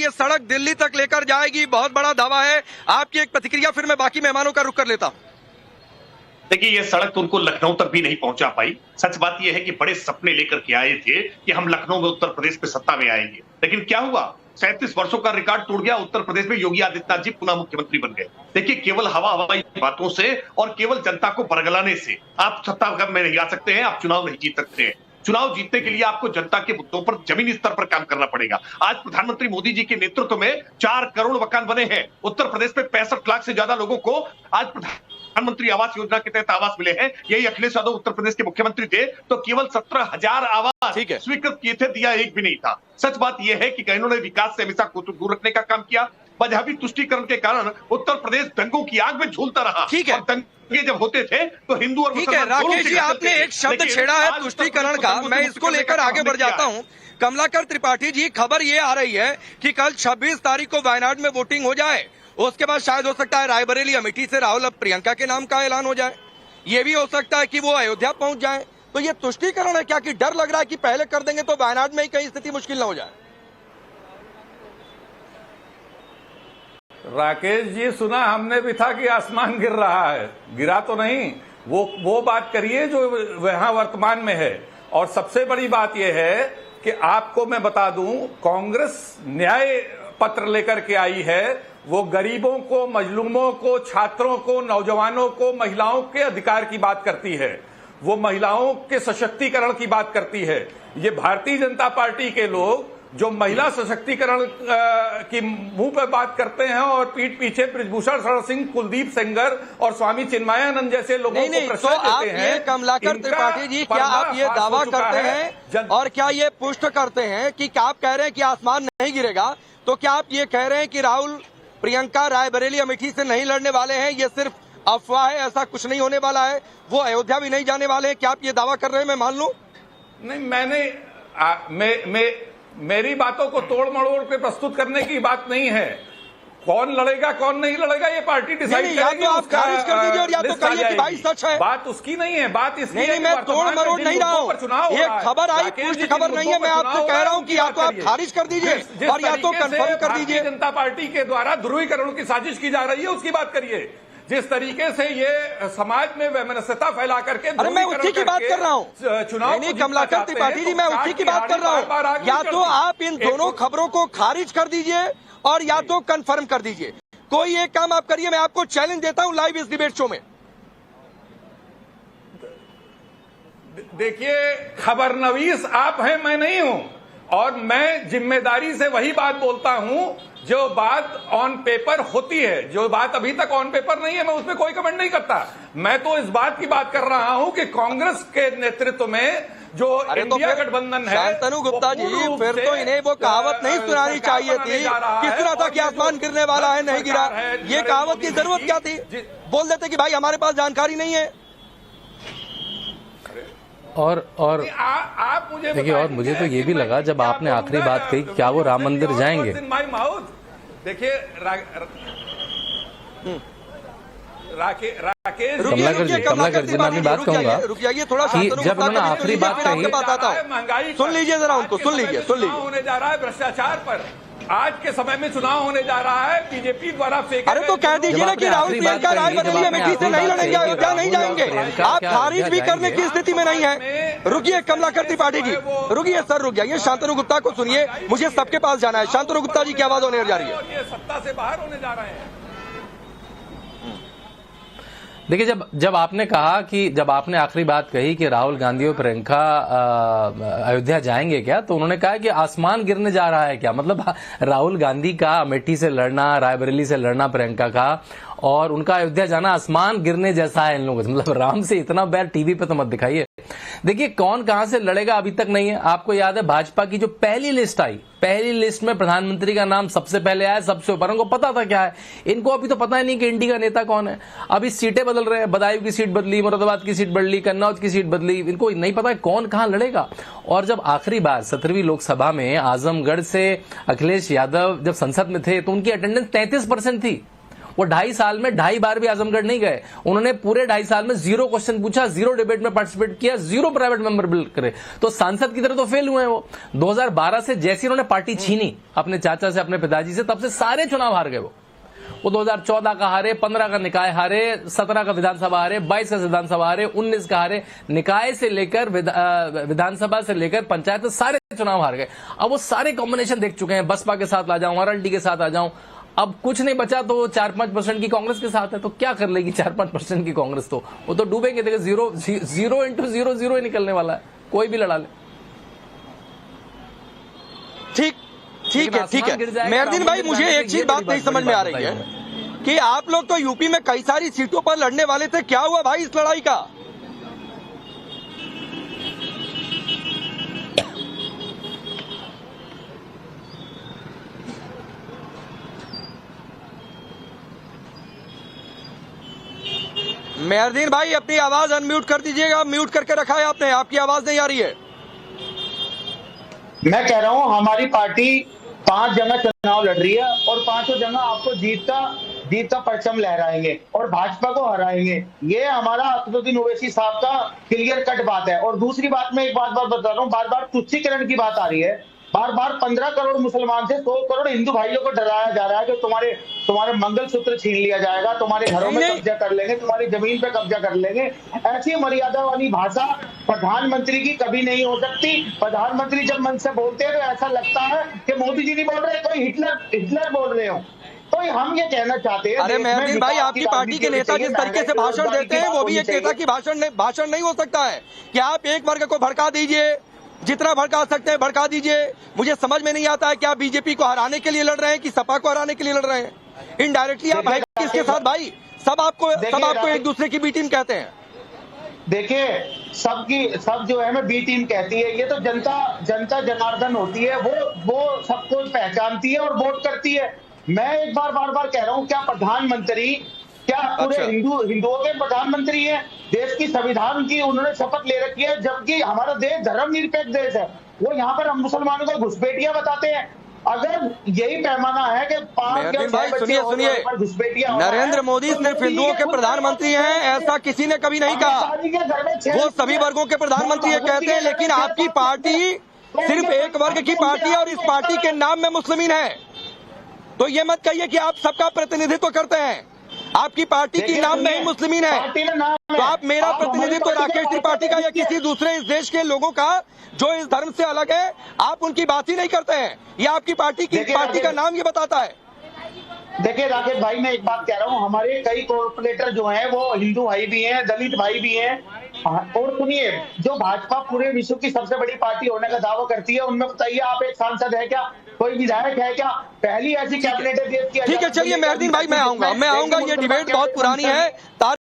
ये सड़क दिल्ली तक लेकर जाएगी, बहुत बड़ा दावा है। आपकी एक प्रतिक्रिया, फिर मैं बाकी मेहमानों का रुख कर लेता हूं। देखिए, ये सड़क तो उनको लखनऊ तक भी नहीं पहुंचा पाई। सच बात यह है कि बड़े सपने लेकर के आए थे कि हम लखनऊ में उत्तर प्रदेश में सत्ता में आएंगे, लेकिन क्या हुआ? 37 वर्षों का रिकॉर्ड टूट गया। उत्तर प्रदेश में योगी आदित्यनाथ जी पुनः मुख्यमंत्री बन गए। देखिए, केवल हवाई बातों से और केवल जनता को बरगलाने से आप सत्ता में नहीं आ सकते हैं, आप चुनाव नहीं जीत सकते हैं। चुनाव जीतने के लिए आपको जनता के मुद्दों पर जमीनी स्तर पर काम करना पड़ेगा। आज प्रधानमंत्री मोदी जी के नेतृत्व में 4 करोड़ मकान बने हैं। उत्तर प्रदेश में 65 लाख से ज्यादा लोगों को आज प्रधानमंत्री आवास योजना के तहत आवास मिले हैं। यही अखिलेश यादव उत्तर प्रदेश के मुख्यमंत्री थे तो केवल 17,000 आवास स्वीकृत किए थे, दिया एक भी नहीं था। सच बात यह है कि इन्होंने विकास से हमेशा को दूर रखने का काम किया। मजहबी तुष्टीकरण के कारण उत्तर प्रदेश दंगों की आग में झूलता रहा। ठीक है, दंगे जब होते थे तो हिंदू और मुसलमान राकेश जी, आपने एक शब्द छेड़ा है तुष्टीकरण का, मैं इसको लेकर आगे बढ़ जाता हूं। कमलाकर त्रिपाठी जी, खबर ये आ रही है कि कल 26 तारीख को वायनाड में वोटिंग हो जाए, उसके बाद शायद हो सकता है रायबरेली अमेठी से राहुल अब प्रियंका के नाम का ऐलान हो जाए। ये भी हो सकता है कि वो अयोध्या पहुंच जाए। तो ये तुष्टीकरण है क्या, कि डर लग रहा है कि पहले कर देंगे तो वायनाड में ही कहीं स्थिति मुश्किल ना हो जाए? राकेश जी, सुना हमने भी था कि आसमान गिर रहा है, गिरा तो नहीं। वो बात करिए जो वहां वर्तमान में है। और सबसे बड़ी बात यह है कि आपको मैं बता दूं, कांग्रेस न्याय पत्र लेकर के आई है। वो गरीबों को, मजलूमों को, छात्रों को, नौजवानों को, महिलाओं के अधिकार की बात करती है। वो महिलाओं के सशक्तिकरण की बात करती है। ये भारतीय जनता पार्टी के लोग जो महिला सशक्तिकरण की मुंह पे बात करते हैं और पीठ पीछे बृजभूषण शरण सिंह, कुलदीप सेंगर और स्वामी चिन्मयानंद जैसे लोगों को प्रश्रय देते हैं। कमलाकर त्रिपाठी जी, क्या आप ये दावा करते हैं और क्या ये पुष्ट करते हैं कि क्या आप कह रहे हैं कि आसमान नहीं गिरेगा, तो क्या आप ये कह रहे हैं कि राहुल प्रियंका रायबरेली अमेठी से नहीं लड़ने वाले हैं, ये सिर्फ अफवाह है, ऐसा कुछ नहीं होने वाला है, वो अयोध्या भी नहीं जाने वाले हैं? क्या आप ये दावा कर रहे हैं, मैं मान लूं? नहीं, मेरी बातों को तोड़ मड़ोड़ के प्रस्तुत करने की बात नहीं है। कौन लड़ेगा कौन नहीं लड़ेगा ये पार्टी डिसाइड करेगी। या तो आप खारिज कर दीजिए और या तो कहिए कि भाई सच है। बात उसकी नहीं है, बात इसकी नहीं, मैं तोड़ मरोड़ नहीं रहा हूँ। ये खबर आई, पुष्ट खबर नहीं है। मैं आपसे कह रहा हूँ कि या तो आप खारिज कर दीजिए और या तो कंफर्म कर दीजिए। जनता पार्टी के द्वारा ध्रुवीकरण की साजिश की जा रही है, उसकी बात करिए। जिस तरीके से ये समाज में वैमनस्यता फैला करके, अरे मैं उसी की बात कर रहा हूँ। चुनाव नहीं, कमलाकर त्रिपाठी जी, मैं उसी की बात कर रहा हूँ। या तो आप इन दोनों खबरों को खारिज कर दीजिए और या तो कंफर्म कर दीजिए। कोई एक काम आप करिए, मैं आपको चैलेंज देता हूं लाइव इस डिबेट शो में। देखिए, खबरनवीस आप हैं, मैं नहीं हूं, और मैं जिम्मेदारी से वही बात बोलता हूं जो बात ऑन पेपर होती है। जो बात अभी तक ऑन पेपर नहीं है, मैं उसमें कोई कमेंट नहीं करता। मैं तो इस बात की बात कर रहा हूं कि कांग्रेस के नेतृत्व में जो इंडिया गठबंधन है, शांतनु गुप्ता जी, फिर तो इन्हें वो कहावत नहीं सुनानी चाहिए थी। किस तरह था कि आसमान गिरने वाला है, नहीं गिरा। ये कहावत की जरूरत क्या थी? बोल देते कि भाई हमारे पास जानकारी नहीं है। और आप मुझे देखिए, और मुझे तो ये भी लगा जब आपने आखिरी बात कही, क्या वो राम मंदिर जाएंगे? देखिए राकेश, कमलाकर जी, मैं अपनी बात कहूंगा कि जब उन्होंने आखिरी बात कही, महंगाई सुन लीजिए जरा, उनको सुन लीजिए। होने जा रहा है भ्रष्टाचार पर। आज के समय में चुनाव होने जा रहा है, बीजेपी द्वारा फेंके। अरे तो कह दीजिए ना कि राहुल प्रियंका रायबरेली अमेठी से नहीं लड़ेंगे, अयोध्या नहीं जाएंगे। आप खारिज भी करने की स्थिति में नहीं है। रुकिए कमलाकर त्रिपाठी जी, रुकिए सर, रुक जाइए। शांतनु गुप्ता को सुनिए, मुझे सबके पास जाना है। शांतनु गुप्ता जी की आवाज होने जा रही है। ये सत्ता से बाहर होने जा रहे हैं। देखिए, जब आपने कहा कि जब आपने आखिरी बात कही कि राहुल गांधी और प्रियंका अयोध्या जाएंगे क्या, तो उन्होंने कहा कि आसमान गिरने जा रहा है क्या। मतलब राहुल गांधी का अमेठी से लड़ना, रायबरेली से लड़ना प्रियंका का, और उनका अयोध्या जाना आसमान गिरने जैसा है इन लोगों से। मतलब राम से इतना बैर टीवी पे तो मत दिखाइए। देखिए, कौन कहां से लड़ेगा अभी तक नहीं है। आपको याद है भाजपा की जो पहली लिस्ट आई, पहली लिस्ट में प्रधानमंत्री का नाम सबसे पहले आया, सबसे ऊपर। उनको पता था क्या है, इनको अभी तो पता ही नहीं कि इंडी का नेता कौन है। अभी सीटें बदल रहे हैं, बदायूं की सीट बदली, मुरादाबाद की सीट बदली, कन्नौज की सीट बदली, इनको नहीं पता है कौन कहां लड़ेगा। और जब आखिरी बार 17वीं लोकसभा में आजमगढ़ से अखिलेश यादव जब संसद में थे तो उनकी अटेंडेंस 33% थी। वो 2.5 साल में 2.5 बार भी आजमगढ़ नहीं गए। उन्होंने पूरे 2.5 साल में 0 क्वेश्चन पूछा, 0 डिबेट में पार्टिसिपेट किया, 0 प्राइवेट मेंबर बिल करे, तो सांसद की तरह तो फेल हुए वो। 2012 से जैसे उन्होंने पार्टी छीनी अपने चाचा से, अपने पिताजी से, तब से सारे चुनाव हार गए वो 2014 का हारे, 15 का निकाय हारे, 17 का विधानसभा हारे, 22 का विधानसभा हारे, 19 का हारे, निकाय से लेकर विधानसभा से लेकर पंचायत सारे चुनाव हार गए। अब वो सारे कॉम्बिनेशन देख चुके हैं, बसपा के साथ आ जाऊं, आरएलडी के साथ आ जाऊं, अब कुछ नहीं बचा तो 4-5% की कांग्रेस के साथ है, तो क्या कर लेगी 4-5% की कांग्रेस, तो वो तो डूबेंगे। देखिए 0 into 0 0 ही निकलने वाला है, कोई भी लड़ा ले। ठीक है मेहरदीन भाई, मुझे एक चीज बात नहीं समझ में आ रही है कि आप लोग तो यूपी में कई सारी सीटों पर लड़ने वाले थे, क्या हुआ भाई इस लड़ाई का? मेहरदीन भाई अपनी आवाज अनम्यूट कर दीजिएगा, म्यूट करके रखा है आपने, आपकी आवाज नहीं आ रही है। मैं कह रहा हूं हमारी पार्टी 5 जगह चुनाव लड़ रही है और 5 जगह आपको जीत का परचम लहराएंगे और भाजपा को हराएंगे। ये हमारा असदुद्दीन ओवैसी साहब का क्लियर कट बात है। और दूसरी बात, मैं एक बात बता रहा हूँ, बार बार तुच्छीकरण की बात आ रही है, बार बार 15 करोड़ मुसलमान से 100 करोड़ हिंदू भाइयों को डराया जा रहा है कि तुम्हारे मंगलसूत्र छीन लिया जाएगा, तुम्हारे घरों में कब्जा कर लेंगे, तुम्हारी जमीन पे कब्जा कर लेंगे। ऐसी मर्यादा वाली भाषा प्रधानमंत्री की कभी नहीं हो सकती। प्रधानमंत्री जब मन से बोलते हैं तो ऐसा लगता है कि मोदी जी नहीं बोल रहे, कोई हिटलर बोल रहे हो। तो हम ये कहना चाहते हैं, अरे मेहरदीन भाई, आपकी पार्टी के नेता जिस तरीके से भाषण देते हैं वो भी एक नेता की भाषण नहीं हो सकता है कि आप एक वर्ग को भड़का दीजिए, जितना भड़का सकते हैं भड़का दीजिए। मुझे समझ में नहीं आता है कि आप बीजेपी को हराने के लिए लड़ रहे हैं कि सपा को हराने के लिए लड़ रहे हैं। इनडायरेक्टली आप है किसके साथ भाई? सब आपको एक दूसरे की बी टीम कहते हैं। देखिए सब जो है मैं बी टीम कहती है, ये तो जनता जनार्दन होती है, वो सबको पहचानती है और वोट करती है। मैं एक बार बार कह रहा हूँ, क्या प्रधानमंत्री पूरे हिंदुओं के प्रधानमंत्री हैं? देश की संविधान की उन्होंने शपथ ले रखी है, जबकि हमारा देश धर्मनिरपेक्ष देश है। वो यहाँ पर हम मुसलमानों को घुसपैठिया बताते हैं। अगर यही पैमाना है कि 5 भाई सुनिए, नरेंद्र मोदी सिर्फ हिंदुओं के प्रधानमंत्री हैं ऐसा किसी ने कभी नहीं कहा। वो सभी वर्गों के प्रधानमंत्री कहते हैं, लेकिन आपकी पार्टी सिर्फ एक वर्ग की पार्टी है और इस पार्टी के नाम में मुस्लिमीन है। तो ये मत कहिए कि आप सबका प्रतिनिधित्व करते हैं, आपकी पार्टी की नाम में ही मुस्लिमीन है। तो आप मेरा प्रतिनिधित्व राकेश त्रिपाठी का या किसी दूसरे इस देश के लोगों का जो इस धर्म से अलग है, आप उनकी बात ही नहीं करते हैं। ये आपकी पार्टी का नाम ये बताता है। देखिए राकेश भाई, मैं एक बात कह रहा हूँ, हमारे कई कॉर्पोरेटर जो हैं वो हिंदू भाई भी हैं, दलित भाई भी हैं। और सुनिए, जो भाजपा पूरे विश्व की सबसे बड़ी पार्टी होने का दावा करती है, उनमें बताइए आप एक सांसद है क्या, कोई विधायक है क्या? पहली ऐसी कैबिनेट है देश की। ठीक है, चलिए मेहरदीन भाई, मैं आऊंगा। ये डिबेट बहुत पुरानी है।